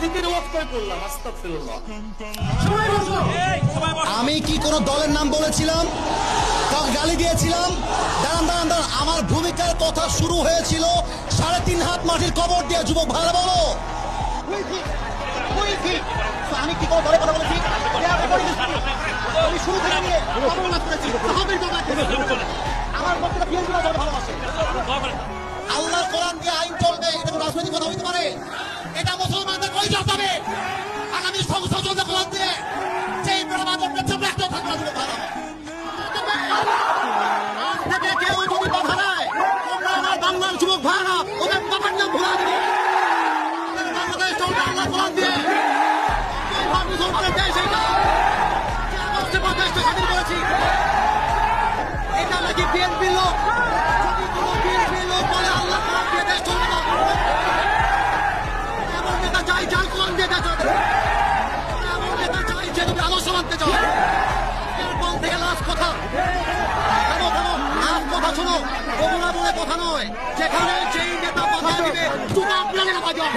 রাজনীতির ওয়াজ করে করলাম, আস্তাগফিরুল্লাহ। আমি কি কোন দলের নাম বলেছিলাম, কাউকে গালি দিয়েছিলাম? দাঁড়ান দাঁড়ান দাঁড়ান, আমার ভূমিকার কথা শুরু হয়েছিল 3.5 হাত মাটির কবর দিয়ে। যুবক ভাইরা বলো, আমি কি কোনো দলে কথা বলেছি? আমি শুরু থেকে নিয়ে অবমাননা করেছি, সাহাবীর কথা বলেছি। আমার বক্তব্য বিএনপি দল ভালোবাসে। আল্লাহর কোরআন দিয়ে আইন চলবে, এটা কোনো রাজনৈতিক কথা হইতে পারে? এটা মুসলমানদের কই যাবে? আগামী সংসদ চলবে কোরআন দিয়ে। সেই প্রমাণের পেছনে একটা থাকবে না। যুবক ভাইরা, আজ থেকে কেউ যদি কথা নেয়, তোমরা আমার বাংলার যুবক ভাইরা ওদের বাবার নাম ভুলা দিবে। বাংলাদেশ চলবে আল্লাহ কোরআন দিয়ে। মুসলমানের দেশ এটা। দেশটা স্বাধীন করেছি। এটা নাকি বিএনপির লোক? যদি কোনো বিএনপির লোক বলে আল্লাহ কোরআন দিয়ে দেশ চলবে না, এমন নেতা চাই যার কোরআন দিয়ে দেশ চলবে। এমন নেতা চাই যে তুমি আদর্শ মানতে চাও। এরপর থেকে লাস্ট কথা, লাস্ট কথা শোনো, বগুড়া বলে কথা নয়, যেখানে যেই নেতা কথা দিবে তুমি আপনার নেতা বাজাও।